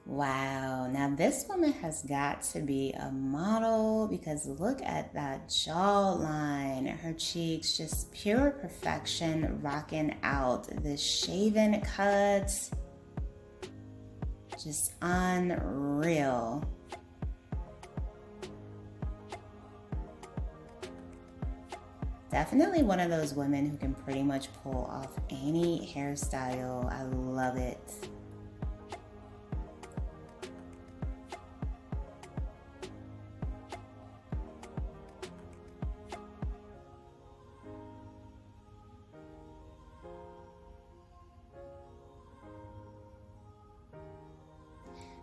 Wow, now this woman has got to be a model because look at that jawline. Her cheeks, just pure perfection, rocking out the shaven cuts. Just unreal. Definitely one of those women who can pretty much pull off any hairstyle. I love it.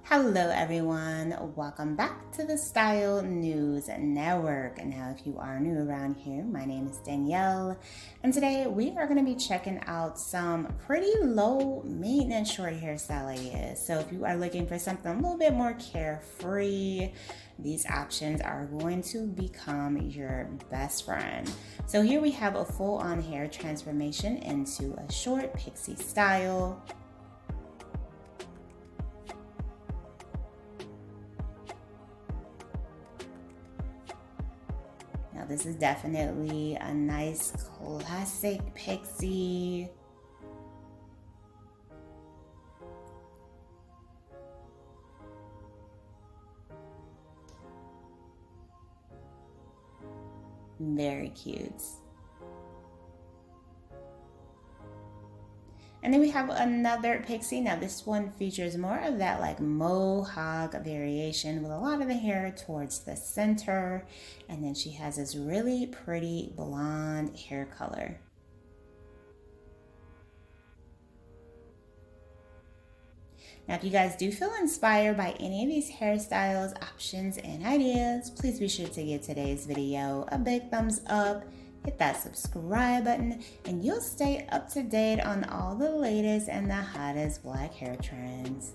Hello everyone, welcome back to the Style News Network. Now if you are new around here, my name is Danielle, and today we are going to be checking out some pretty low maintenance short hairstyle ideas. So if you are looking for something a little bit more carefree, these options are going to become your best friend. So here we have a full-on hair transformation into a short pixie style. Now this is definitely a nice classic pixie. Very cute. And then we have another pixie. Now this one features more of that like mohawk variation with a lot of the hair towards the center. And then she has this really pretty blonde hair color. Now, if you guys do feel inspired by any of these hairstyles, options, and ideas, please be sure to give today's video a big thumbs up, hit that subscribe button, and you'll stay up to date on all the latest and the hottest black hair trends.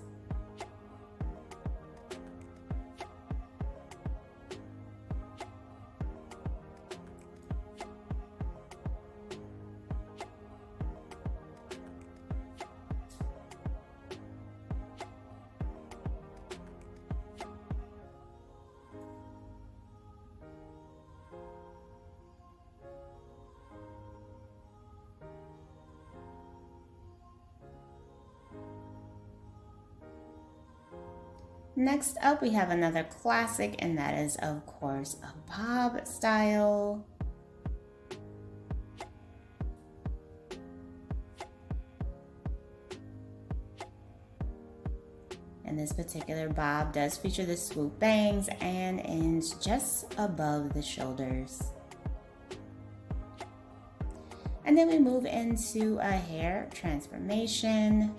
Next up, we have another classic, and that is, of course, a bob style. And this particular bob does feature the swoop bangs and ends just above the shoulders. And then we move into a hair transformation.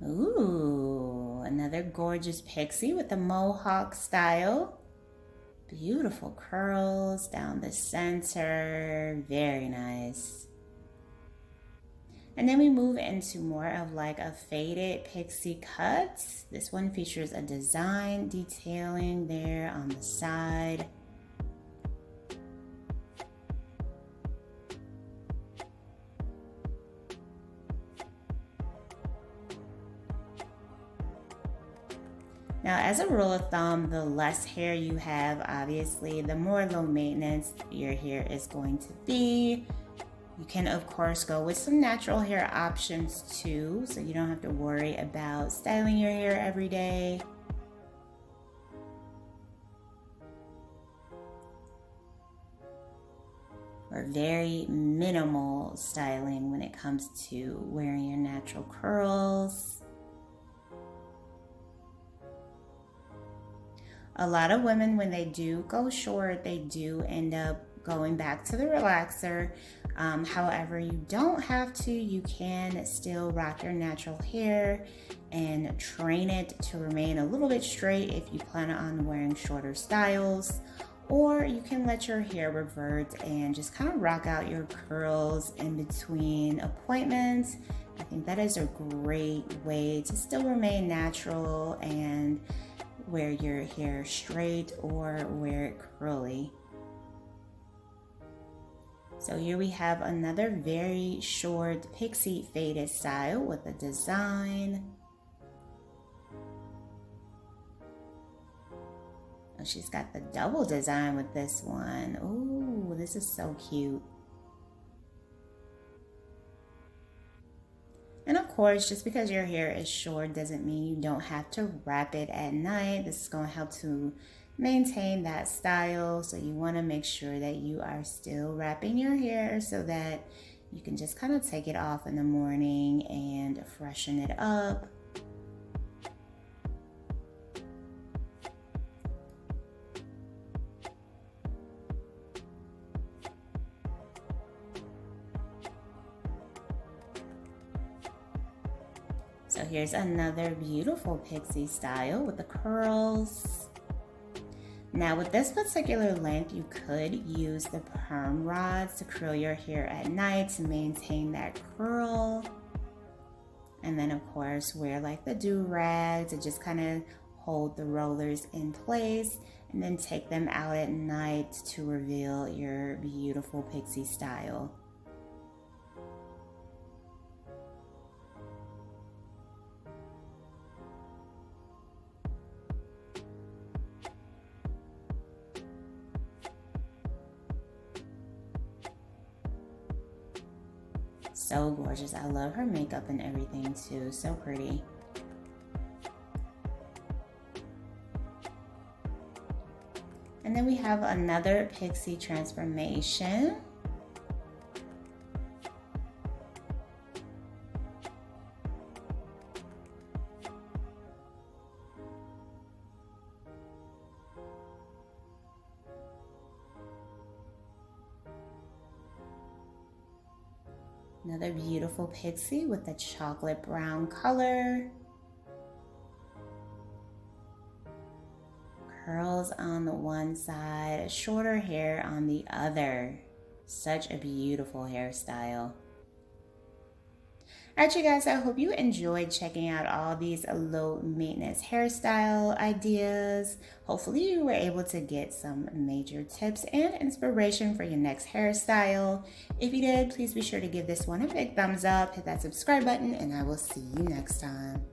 Ooh, another gorgeous pixie with the mohawk style. Beautiful curls down the center, very nice. And then we move into more of like a faded pixie cut. This one features a design detailing there on the side. Now, as a rule of thumb, the less hair you have, obviously, the more low maintenance your hair is going to be. You can, of course, go with some natural hair options too, so you don't have to worry about styling your hair every day. Or very minimal styling when it comes to wearing your natural curls. A lot of women, when they do go short, they do end up going back to the relaxer. However, you don't have to. You can still rock your natural hair and train it to remain a little bit straight if you plan on wearing shorter styles. Or you can let your hair revert and just kind of rock out your curls in between appointments. I think that is a great way to still remain natural and wear your hair straight or wear it curly. So here we have another very short pixie faded style with a design. Oh, she's got the double design with this one. Ooh, this is so cute. And of course, just because your hair is short doesn't mean you don't have to wrap it at night. This is going to help to maintain that style. So you want to make sure that you are still wrapping your hair so that you can just kind of take it off in the morning and freshen it up. So here's another beautiful pixie style with the curls. Now with this particular length, you could use the perm rods to curl your hair at night to maintain that curl. And then of course wear like the do-rag to just kind of hold the rollers in place and then take them out at night to reveal your beautiful pixie style. So gorgeous. I love her makeup and everything too. So pretty. And then we have another pixie transformation. Another beautiful pixie with the chocolate brown color. Curls on the one side, shorter hair on the other. Such a beautiful hairstyle. Alright you guys, I hope you enjoyed checking out all these low maintenance hairstyle ideas. Hopefully you were able to get some major tips and inspiration for your next hairstyle. If you did, please be sure to give this one a big thumbs up, hit that subscribe button, and I will see you next time.